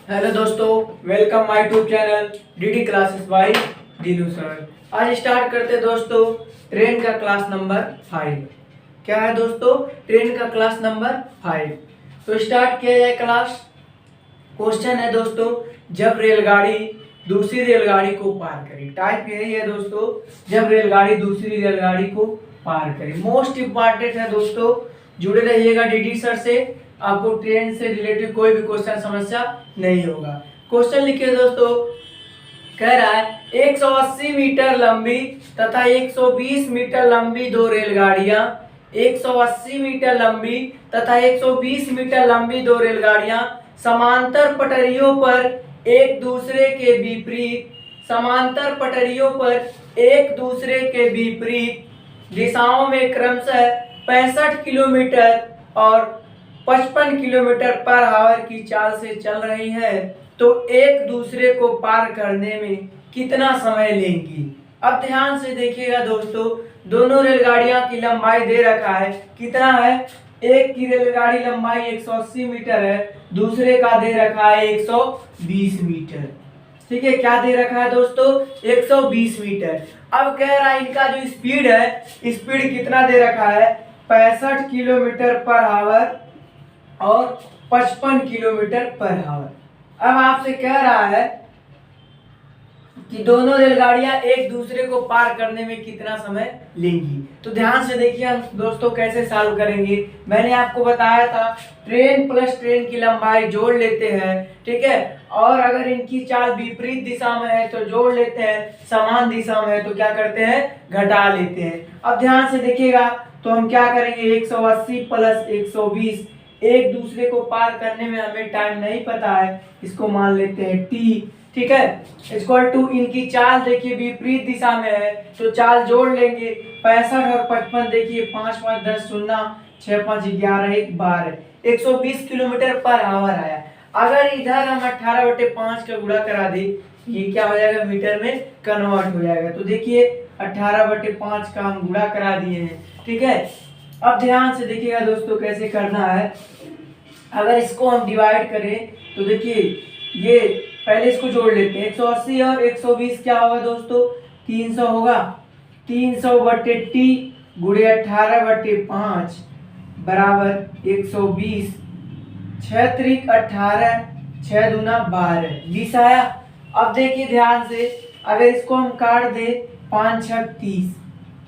Hello दोस्तों, welcome my YouTube channel DD classes bye Dinu sir. आज start करते हैं दोस्तों ट्रेन का क्लास नंबर 5। क्या है दोस्तों? ट्रेन का क्लास नंबर 5। तो स्टार्ट किया जाए क्लास। क्वेश्चन है दोस्तों, जब रेलगाड़ी दूसरी रेलगाड़ी को पार करे। टाइप यही है दोस्तों, जब रेलगाड़ी दूसरी रेलगाड़ी को पार करे। मोस्ट इंपॉर्टेंट है दोस्तों, जुड़े रहिएगा डीडी सर से। आपको ट्रेन से रिलेटेड कोई भी क्वेश्चन समस्या नहीं होगा। क्वेश्चन लिखिए दोस्तों। कह रहा है 180 मीटर लंबी तथा 120 मीटर लंबी दो रेलगाड़ियां 180 मीटर लंबी तथा 120 मीटर लंबी दो रेलगाड़ियां समांतर पटरियों पर एक दूसरे के विपरीत समांतर पटरियों पर एक दूसरे के विपरीत दिशाओं में क्रमशः 65 किलोमीटर और 55 किलोमीटर पर आवर की चाल से चल रही है, तो एक दूसरे को पार करने में कितना समय लेंगी। अब ध्यान से देखिएगा दोस्तों, दोनों रेलगाड़ियां की लंबाई दे रखा है। कितना है? एक की रेलगाड़ी लंबाई 180 मीटर है, दूसरे का दे रखा है 120 मीटर। ठीक है, क्या दे रखा है दोस्तों? 120 मीटर। अब कह रहा है इनका जो स्पीड है, स्पीड कितना दे रखा है? 65 किलोमीटर पर आवर और 55 किलोमीटर पर आवर। अब आपसे कह रहा है कि दोनों रेलगाड़ियां एक दूसरे को पार करने में कितना समय लेंगी। तो ध्यान से देखिए हम दोस्तों कैसे सॉल्व करेंगे। मैंने आपको बताया था ट्रेन प्लस ट्रेन की लंबाई जोड़ लेते हैं, ठीक है। और अगर इनकी चाल विपरीत दिशा में है तो जोड़ लेते हैं, समान दिशा में है तो क्या करते हैं? घटा लेते हैं। अब ध्यान से देखिएगा तो हम क्या करेंगे? 180 प्लस 120, एक दूसरे को पार करने में हमें टाइम नहीं पता है, इसको मान लेते हैं टी। ठीक है, इक्वल टू इनकी चाल देखिए विपरीत दिशा में है तो चाल जोड़ लेंगे। 65 और 55 देखिए, 5 5 10 शून्य 6 5 11 1 12 120 किलोमीटर पर आवर आया। अगर इधर हम 18/5 का गुणा करा दे, ये क्या हो जाएगा? मीटर में कन्वर्ट हो जाएगा। तो देखिए 18/5 का हम गुणा करा दिए हैं, ठीक है। अब ध्यान से देखिएगा दोस्तों कैसे करना है। अगर इसको हम डिवाइड करें तो देखिए ये पहले इसको जोड़ लेते हैं। 180 और 120 क्या होगा दोस्तों? 300 होगा। 300/टी गुणे 18/5 बराबर 120। 6 त्रिक 18, 6 दूना 12, 20 आया। अब देखिए ध्यान से, अगर इसको हम काट दे 5 6 30,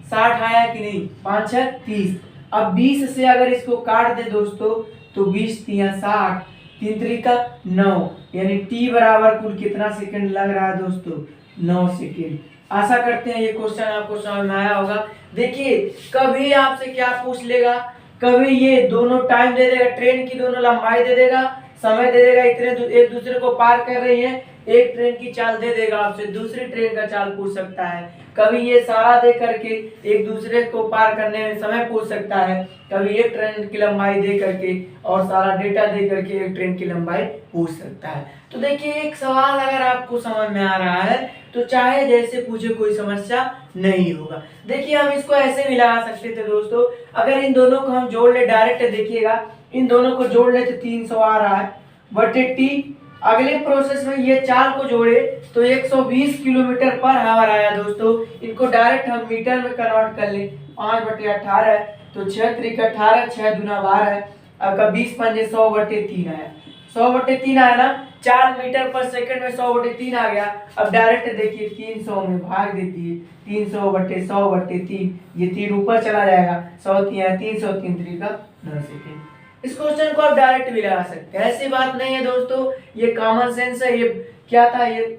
60 आया कि नहीं? 5 6 30। अब 20 से अगर इसको काट दे दोस्तों तो 20 3 60, 3 त्रिका 9, यानी टी बराबर कुल कितना सेकंड लग रहा है दोस्तों? 9 सेकंड। आशा करते हैं ये क्वेश्चन आपको समझ में आया होगा। देखिए कभी आपसे क्या पूछ लेगा, कभी ये दोनों टाइम दे देगा, ट्रेन की दोनों लंबाई दे देगा, समय दे देगा, इतने एक दूसरे को पार कर रही है, एक ट्रेन की चाल दे देगा आपसे, दूसरी ट्रेन का चाल पूछ सकता है। कभी ये सारा दे करके एक दूसरे को पार करने में समय पूछ सकता है, कभी एक ट्रेन की लंबाई दे करके और सारा डेटा दे करके एक ट्रेन की लंबाई पूछ सकता है। तो देखिए एक सवाल अगर आपको समझ में आ रहा है तो चाहे जैसे पूछे कोई समस्या नहीं होगा। देखिए हम इसको ऐसे भी लगा सकते थे दोस्तों, अगर इन दोनों को हम जोड़ ले, डायरेक्ट देखिएगा इन दोनों को जोड़ ले तो 300 आ रहा है बटे टी। अगले प्रोसेस में ये चार को जोड़े तो 120 किलोमीटर पर आवर आया दोस्तों। इनको डायरेक्ट हम मीटर में कन्वर्ट कर ले, 5/18 तो 6 त्रिक 18, 6 दूना 12, आपका 20 पंजे 100/3 आया। 100/3 आया ना, 4 मीटर पर सेकंड में 100/3 आ गया। अब डायरेक्ट देखिए 300 में भाग देती 300/100/3, ये 3 ऊपर चला जाएगा, 100 3 300, 3 त्रिका 9 सेकंड। इस क्वेश्चन को आप डायरेक्ट भी लगा सकते हैं, ऐसी बात नहीं है दोस्तों, ये कॉमन सेंस है। ये क्या था? ये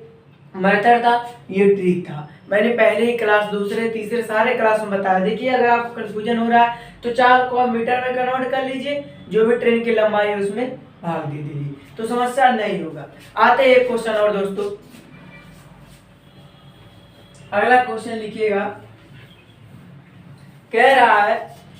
मेथड था, ये ट्रिक था। मैंने पहले ही क्लास, दूसरे तीसरे सारे क्लास में बताया। देखिए अगर आपको कंफ्यूजन हो रहा है तो चार को आप मीटर में कन्वर्ट कर लीजिए, जो भी ट्रेन की लंबाई है उसमें भाग दे दीजिए, तो समस्या नहीं होगा। आते हैं एक क्वेश्चन और दोस्तों। अगला क्वेश्चन लिखिएगा। कह रहा है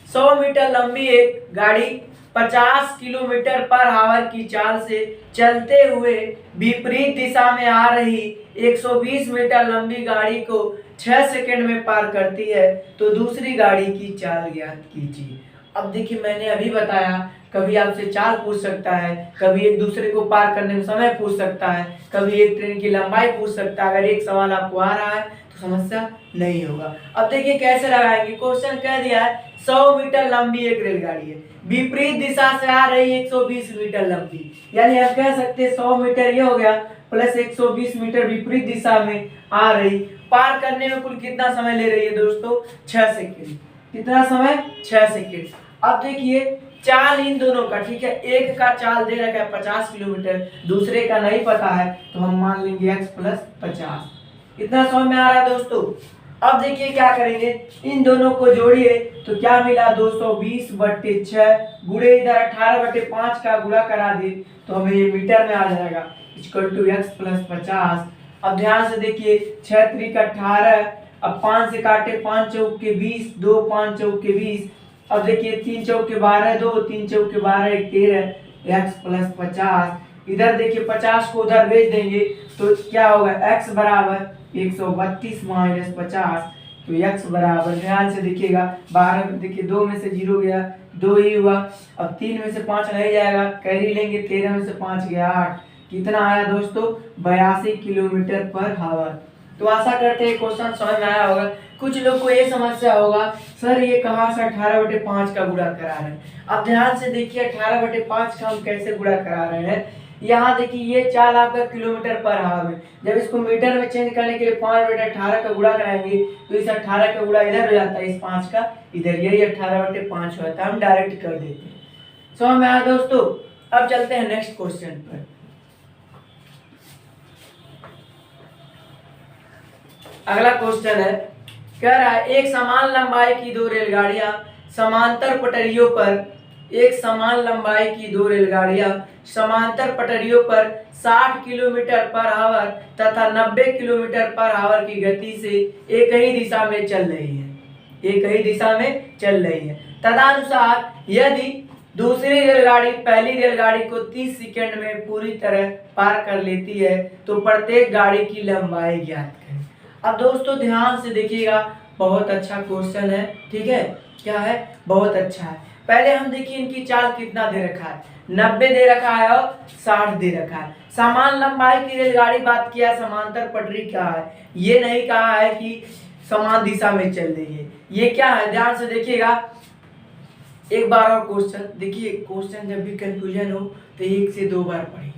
100 मीटर लंबी एक गाड़ी 50 किलोमीटर पर आवर की चाल से चलते हुए विपरीत दिशा में आ रही 120 मीटर लंबी गाड़ी को 6 सेकंड में पार करती है, तो दूसरी गाड़ी की चाल ज्ञात कीजिए। अब देखिए मैंने अभी बताया कभी आपसे चाल पूछ सकता है, कभी एक दूसरे को पार करने में समय पूछ सकता है, कभी एक ट्रेन की लंबाई पूछ सकता है। अगर एक सवाल आपको आ रहा है तो समस्या नहीं होगा। अब देखिए कैसे लगाएंगे। क्वेश्चन कह दिया है 100 मीटर लंबी एक रेलगाड़ी है, विपरीत दिशा से आ रही 120 मीटर लंबी, यानी आप कह सकते हैं 100 मीटर ये हो गया प्लस 120 मीटर विपरीत दिशा में आ रही, पार करने में कुल कितना समय ले रही है दोस्तों? 6 सेकेंड। कितना समय? 6 सेकेंड। अब देखिए चाल इन दोनों का, ठीक है, एक का चाल दे रखा है 50 किलोमीटर, दूसरे का नहीं पता है तो हम मान लेंगे x प्लस 50। इतना समझ में आ रहा है दोस्तों? अब देखिए क्या करेंगे, इन दोनों को जोड़िए तो क्या मिला? 220/6 गुणे इधर 18/5 का गुणा करा दे तो हमें ये मीटर में आ जाएगा, इक्वल टू x प्लस 50। अब ध्यान से देखिए 6 त्रिक 18, अब 5 से काटे 5 चौक के 20, 2 5 चौक के 20। अब देखिए 3 चौक के 12, 2 3 चौक के 12, 13, x प्लस 50। इधर देखिए 50 को उधर भेज देंगे तो क्या होगा? x बराबर 132 माइनस 50, तो x बराबर, ध्यान से देखिएगा 12, देखिए 2 में से 0 गया, 2 ही हुआ। अब 3 में से 5 नहीं जाएगा, कैरी लेंगे, 13 में से 5 गया 8। कितना आया दोस्तों? 82 किलोमीटर पर हावर। तो आशा करते हैं क्वेश्चन समझ में आया होगा। कुछ लोग को ये समस्या होगा, सर ये कहाँ से 18/5 का गुणा करा रहे हैं। अब ध्यान से देखिए 18/5 का हम कैसे गुणा करा रहे हैं। यहाँ देखिए ये चाल आपका किलोमीटर पर हावर में, जब इसको मीटर में चेंज करने के लिए 5/18 का गुणा कराएंगे तो इस 18 का गुणा इधर हो जाता है, इस 5 का इधर, यही 18/5 होता है, हम डायरेक्ट कर देते हैं। समझ में आया दोस्तों? अब चलते हैं नेक्स्ट क्वेश्चन पर। अगला क्वेश्चन है, कह रहा है एक समान लंबाई की दो रेलगाड़ियां समांतर पटरियों पर, एक समान लंबाई की दो रेलगाड़ियां समांतर पटरियों पर 60 किलोमीटर पर आवर तथा 90 किलोमीटर पर आवर की गति से एक ही दिशा में चल रही है, एक ही दिशा में चल रही है। तदनुसार यदि दूसरी रेलगाड़ी पहली रेलगाड़ी को 30 सेकंड में पूरी तरह पार कर लेती है तो प्रत्येक गाड़ी की लंबाई ज्ञात करें। अब दोस्तों ध्यान से देखिएगा, बहुत अच्छा क्वेश्चन है, ठीक है, क्या है? बहुत अच्छा है। पहले हम देखिए इनकी चाल कितना दे रखा है, 90 दे रखा है और 60 दे रखा है। समान लंबाई की रेलगाड़ी बात किया, समांतर पटरी क्या है, ये नहीं कहा है कि समान दिशा में चल रही है, ये क्या है? ध्यान से देखिएगा एक बार और क्वेश्चन देखिए। क्वेश्चन जब भी कंफ्यूजन हो तो 1 से 2 बार पढ़िए,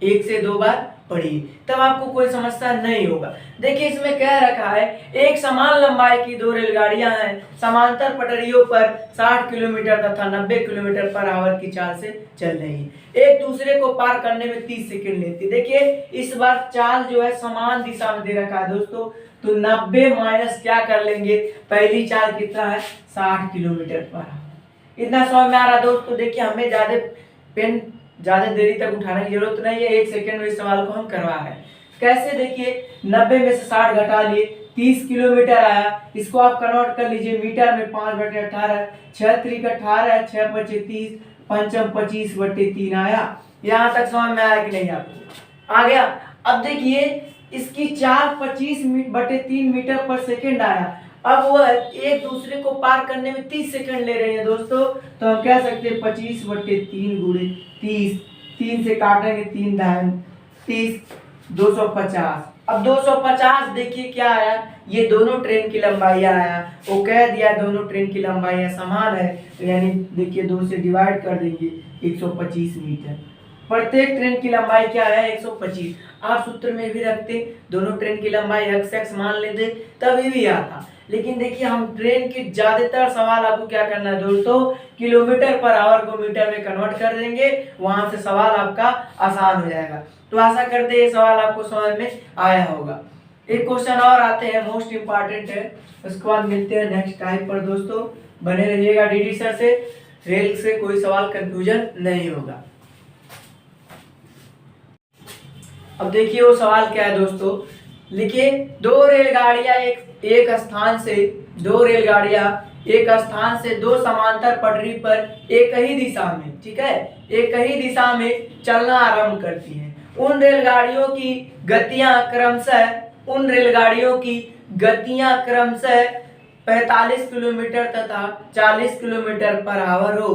1 से 2 बार पढ़िए, तब आपको कोई समस्या नहीं होगा। देखिए इसमें कह रखा है एक समान लंबाई की दो रेलगाड़ियां हैं, समांतर पटरियों पर 60 किलोमीटर तथा 90 किलोमीटर पर आवर की चाल से चल रही है, एक दूसरे को पार करने में 30 सेकंड लेती है। देखिए इस बार चाल जो है समान दिशा में दे रखा है दोस्तों, तो 90 माइनस क्या कर लेंगे, पहली चाल कितना है? 60 किलोमीटर पर आवर। इतना समझ में आ रहा दोस्तों? देखिए हमें ज्यादा देरी तक उठाने की जरूरत नहीं है, 1 सेकंड में इस सवाल को हम करवा रहे हैं। कैसे? देखिए 90 में से 60 घटा लिए, 30 किलोमीटर आया, इसको आप कन्वर्ट कर लीजिए मीटर में, 5/18, 6 त्रिक 18, 6 पचे 30, पंचम 25/3 आया। यहाँ तक समझ में आया कि नहीं आपको? आ गया। अब देखिए इसकी चाल 25/3 मीटर पर सेकेंड आया। अब वह एक दूसरे को पार करने में 30 सेकंड ले रहे हैं दोस्तों, तो हम कह सकते हैं 25/3 गुणे 30, 3 से काटेंगे 3 दाएं 30, 250। अब 250 देखिए क्या आया, ये दोनों ट्रेन की लंबाई आया, वो कह दिया दोनों ट्रेन की लंबाई समान है, तो यानी देखिए 2 से डिवाइड कर देंगे 125 मीटर। प्रत्येक ट्रेन की लंबाई क्या है? 125। आप सूत्र में भी रखते, दोनों ट्रेन की लंबाई x मान लेते, तभी भी आता। लेकिन देखिए हम ट्रेन की ज्यादातर सवाल आपको क्या करना है दोस्तों, किलोमीटर पर आवर को मीटर में कन्वर्ट कर देंगे, वहां से सवाल आपका आसान हो जाएगा। तो आशा करते हैं ये सवाल आपको समझ में आया होगा। एक क्वेश्चन और आते हैं, मोस्ट इंपॉर्टेंट है, उसके बाद मिलते हैं नेक्स्ट टाइम पर दोस्तों। बने रहिएगा डीडी सर से, रेल से कोई सवाल कंफ्यूजन नहीं होगा। अब देखिए वो सवाल क्या है दोस्तों, लिखिए दो रेलगाड़ियां एक स्थान से दो समांतर पटरी पर एक ही दिशा में, ठीक है, एक ही दिशा में चलना आरंभ करती हैं। उन रेलगाड़ियों की गतियां क्रमशः 45 किलोमीटर तथा 40 किलोमीटर पर आवर हो,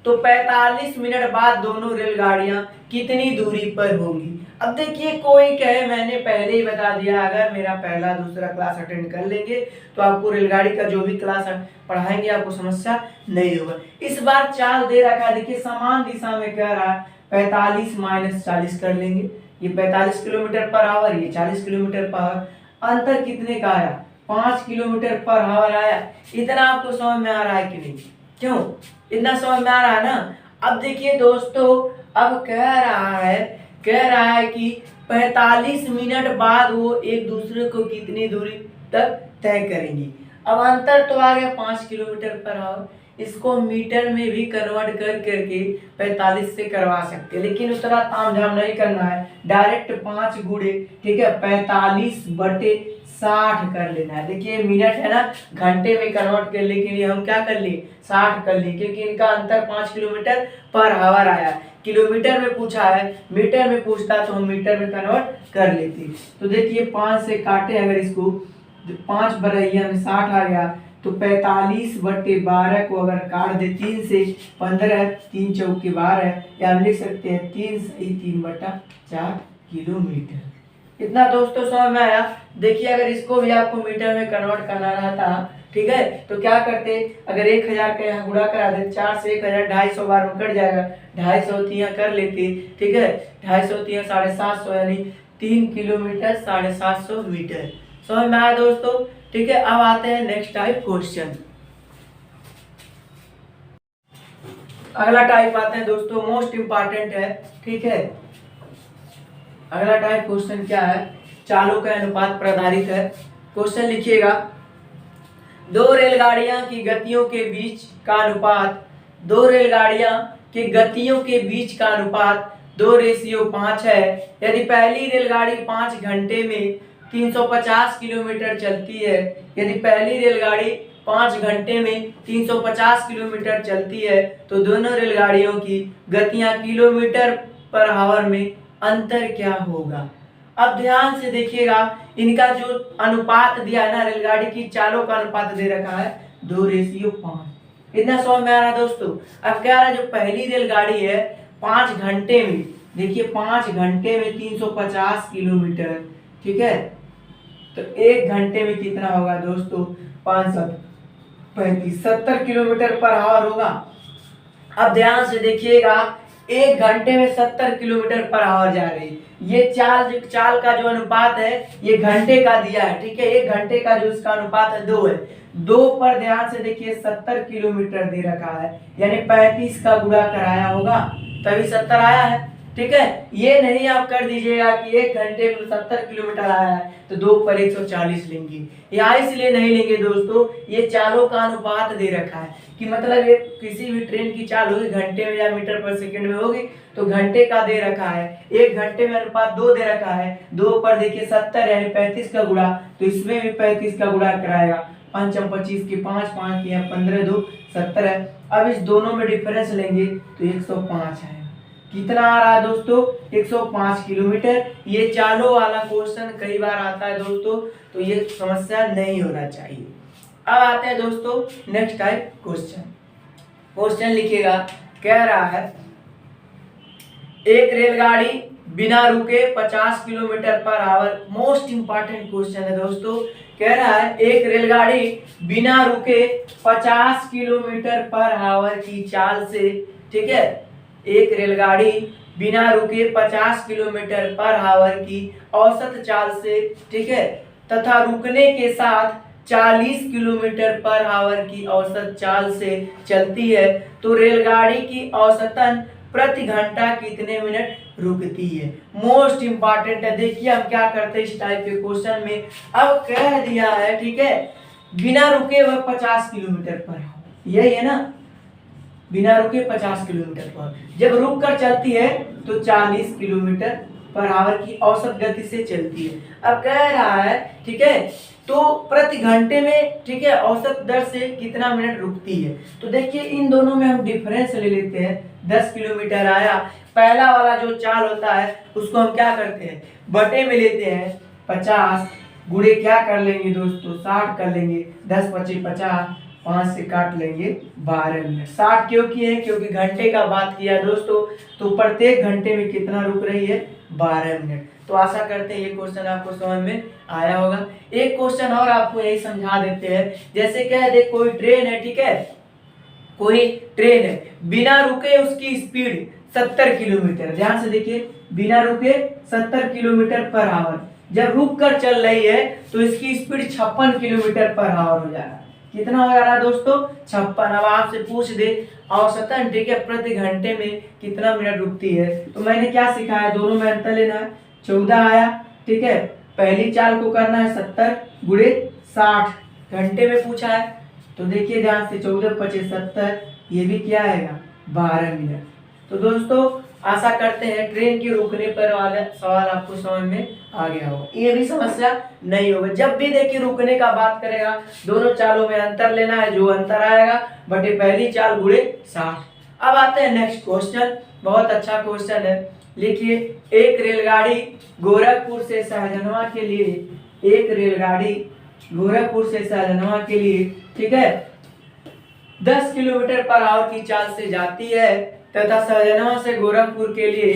तो 45 मिनट बाद दोनों रेलगाड़ियां कितनी दूरी पर होंगी। अब देखिए कोई कहे मैंने पहले ही बता दिया, अगर मेरा पहला दूसरा क्लास अटेंड कर लेंगे तो आपको रेलगाड़ी का जो भी क्लास पढ़ाएंगे आपको समस्या नहीं होगा। इस बार चाल दे रखा है, देखिए समान दिशा में कह रहा है 45 माइनस 40 कर लेंगे, ये 45 किलोमीटर पर आवर, ये 40 किलोमीटर पर आवर, अंतर कितने का आया 5 किलोमीटर पर आवर आया। इतना आपको समझ में आ रहा है कि नहीं, क्यों इतना समझ में आ रहा है ना। अब देखिए दोस्तों, अब कह रहा है कि 45 मिनट बाद वो एक दूसरे को कितनी दूरी तक तय करेंगी। अब अंतर तो आ गया 5 किलोमीटर पर आवर, इसको मीटर में भी कन्वर्ट कर करके 45 से करवा सकते हैं, लेकिन उतना तामझाम नहीं करना है, डायरेक्ट 5 गुणे ठीक है 45/60 कर लेना है। देखिए मिनट है ना, घंटे में कन्वर्ट कर ले के लिए हम क्या कर लिए 60 कर लिए, क्योंकि इनका अंतर 5 किलोमीटर पर आवर आया। किलोमीटर में पूछा है, मीटर में पूछता तो हम मीटर में कन्वर्ट कर लेते। तो देखिए 5 से काटे अगर इसको, 5 बरहिया में 60 आ गया, तो 45/12 को अगर काट दे 3 से 15, 3 चौके 12, या हम लिख सकते हैं 3 सही 3/4 किलोमीटर। इतना दोस्तों समझ में आया। देखिए अगर इसको भी आपको मीटर में कन्वर्ट करना रहता ठीक है तो क्या करते, अगर 1000 का यहाँ गुणा करा दे, 4 से 1000 250 बार में कट जाएगा, 250 यहाँ कर लेते ठीक है, 250 यहाँ 750 यानी 3 किलोमीटर 750 मीटर। समझ में आया दोस्तों, ठीक है। अब आते हैं नेक्स्ट टाइप क्वेश्चन। अगला टाइप आते हैं दोस्तों, मोस्ट इंपॉर्टेंट है ठीक है। अगला टाइप क्वेश्चन क्या है, चालों के अनुपात पर आधारित है। क्वेश्चन लिखिएगा, दो रेलगाड़ियां की गतियों के बीच का अनुपात, दो रेलगाड़ियां की गतियों के बीच का अनुपात 2:5 है। यदि पहली रेलगाड़ी 5 घंटे में 350 किलोमीटर चलती है, यदि पहली रेलगाड़ी 5 घंटे में 350 किलोमीटर चलती है तो दोनों रेलगाड़ियों की गतियां किलोमीटर पर आवर में अंतर क्या होगा। अब ध्यान से देखिएगा, इनका जो अनुपात दिया है ना, रेलगाड़ी की चालों का अनुपात दे रखा है 2:5। इतना समझ में आ रहा है दोस्तों। अब क्या रहा, जो पहली रेलगाड़ी है 5 घंटे में, देखिए 5 घंटे में 350 किलोमीटर ठीक है, तो 1 घंटे में कितना होगा दोस्तों 535 70 किलोमीटर पर आवर होगा। अब ध्यान से देखिएगा, 1 घंटे में 70 किलोमीटर पर आवर जा रही है। ये चाल का जो अनुपात है ये घंटे का दिया है ठीक है, 1 घंटे का जो इसका अनुपात है 2 है। 2 पर ध्यान से देखिए 70 किलोमीटर दे रखा है, यानी 35 का गुणा कराया होगा तभी 70 आया है ठीक है। ये नहीं आप कर दीजिएगा कि 1 घंटे में 70 किलोमीटर आया है तो 2 पर 140 लेंगे, यहाँ इसलिए नहीं लेंगे दोस्तों, ये चालों का अनुपात दे रखा है कि मतलब ये किसी भी ट्रेन की चाल होगी घंटे में या मीटर पर सेकंड में होगी तो घंटे का दे रखा है। 1 घंटे में अनुपात 2 दे रखा है, 2 पर देखिए 70 यानी 35 का गुणा, तो इसमें भी 35 का गुणा कराएगा, 5 25 के 5 5 के 15 2 70 है। अब इस दोनों में डिफरेंस लेंगे तो 105 है। कितना आ रहा है दोस्तों 105 किलोमीटर। ये चालों वाला क्वेश्चन कई बार आता है दोस्तों, तो ये समस्या नहीं होना चाहिए। अब आते हैं दोस्तों नेक्स्ट टाइप क्वेश्चन। क्वेश्चन लिखिएगा, कह रहा है एक रेलगाड़ी बिना रुके 50 kilometre per hour, most important question है दोस्तों। कह रहा है एक रेलगाड़ी बिना रुके 50 किलोमीटर पर आवर की चाल से ठीक है, एक रेलगाड़ी बिना रुके 50 किलोमीटर पर आवर की औसत चाल से ठीक है, तथा रुकने के साथ 40 किलोमीटर पर आवर की औसत चाल से चलती है तो रेलगाड़ी की औसतन प्रति घंटा कितने मिनट रुकती है। मोस्ट इंपॉर्टेंट है। देखिए हम क्या करते हैं इस टाइप के क्वेश्चन में, अब कह दिया है ठीक है बिना रुके वह 50 किलोमीटर पर, यही है ना, बिना रुके 50 किलोमीटर पर, जब रुक कर चलती है तो 40 किलोमीटर पर आवर की औसत गति से चलती है। अब कह रहा है ठीक है, तो प्रति घंटे में ठीक है औसत दर से कितना मिनट रुकती है। तो देखिए इन दोनों में हम डिफरेंस ले लेते हैं, 10 किलोमीटर आया, पहला वाला जो चाल होता है उसको हम क्या करते हैं बटे में लेते हैं, 50 गुणे क्या कर लेंगे दोस्तों 60 कर लेंगे, 10 25 50 5 से काट लेंगे 12 मिनट। 60 क्यों किए हैं? क्योंकि घंटे का बात किया दोस्तों, तो प्रत्येक घंटे में कितना रुक रही है? 12 मिनट। तो आशा करते हैं ये क्वेश्चन आपको समझ में आया होगा। एक क्वेश्चन और आपको यही समझा देते हैं। जैसे क्या है, देख कोई ट्रेन है, ठीक है, कोई ट्रेन है, बिना रुके उसकी स्पीड 70 किलोमीटर, ध्यान से देखिए, बिना रुके 70 किलोमीटर पर आवर। जब रुक कर चल रही है तो इसकी स्पीड 56 किलोमीटर पर आवर हो जाएगा। कितना हो जा रहा है दोस्तों? 56। अब आपसे पूछ दे औसतन, ठीक है, प्रति घंटे में कितना मिनट रुकती है, तो मैंने क्या सिखाया? दोनों में अंतर लेना है। 14 आया, ठीक है, पहली चाल को करना है 70 गुणे 60, घंटे में पूछा है, तो देखिए ध्यान से 14 25 70, ये भी क्या आएगा? 12 मिनट। तो दोस्तों आशा करते हैं ट्रेन के रुकने पर वाला सवाल आपको समझ में आ गया होगा, ये भी समस्या नहीं होगा। जब भी देखिए रुकने का बात करेगा, दोनों चालों में अंतर लेना है, जो अंतर आएगा बटे पहली चाल गुणे 60। अब आते हैं नेक्स्ट क्वेश्चन, बहुत अच्छा क्वेश्चन है, लिखिए। एक रेलगाड़ी गोरखपुर से सहजनवा के लिए, एक रेलगाड़ी गोरखपुर से सहजनवा के लिए, ठीक है, 10 किलोमीटर पर आवर की चाल से जाती है तथा सहजनवा से गोरखपुर के लिए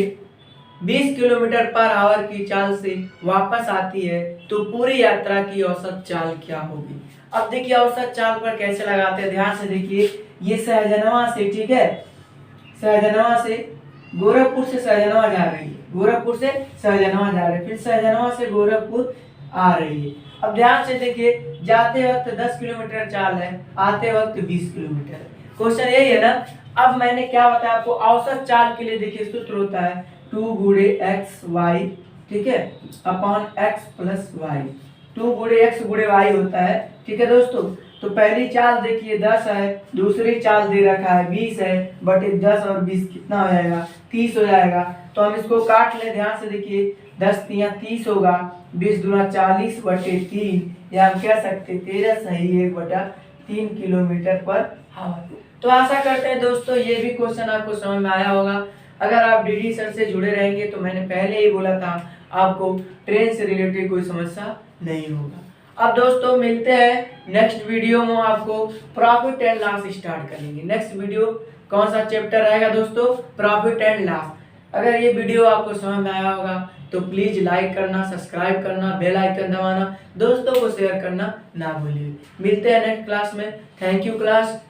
20 किलोमीटर पर आवर की चाल से वापस आती है, तो पूरी यात्रा की औसत चाल क्या होगी? अब देखिए औसत चाल पर कैसे लगाते हैं, ध्यान से देखिए। ये सहजनवा से, ठीक है, सहजनवा से गोरखपुर से सहजनवा जा रही है, गोरखपुर से सहजनवा जा रही है, फिर सहजनवा से गोरखपुर आ रही है। अब ध्यान से देखिए, जाते वक्त 10 किलोमीटर चाल है, आते वक्त 20 किलोमीटर। क्वेश्चन यही है ना। अब मैंने क्या बताया आपको? औसत चाल के लिए देखिए सूत्र होता है 2 गुणे एक्स वाई, ठीक है, अपॉन एक्स प्लस वाई। 2 गुणे एक्स गुणे वाई होता है, ठीक है दोस्तों। तो पहली चाल देखिए 10 है, दूसरी चाल दे रखा है 20 है, बटे 10 और 20 कितना हो जाएगा? 30 हो जाएगा। तो हम इसको काट ले, ध्यान से देखिए, 10 तिया 30 होगा, 20 दूना 40 बटे 3, या हम कह सकते 13 सही 1/3 किलोमीटर पर आवर। तो आशा करते हैं दोस्तों ये भी क्वेश्चन आपको समझ में आया होगा। अगर आप डीडी सर से जुड़े रहेंगे तो मैंने पहले ही बोला था आपको ट्रेन से रिलेटेड कोई समस्या नहीं होगा। अब दोस्तों मिलते हैं नेक्स्ट वीडियो में, आपको प्रॉफिट एंड लॉस स्टार्ट करेंगे। नेक्स्ट वीडियो कौन सा चैप्टर रहेगा दोस्तों? Profit and loss. अगर ये वीडियो आपको समझ में आया होगा तो प्लीज लाइक करना, सब्सक्राइब करना, बेल आइकन दबाना, दोस्तों को शेयर करना ना भूलिए। मिलते हैं नेक्स्ट क्लास में। Thank you class.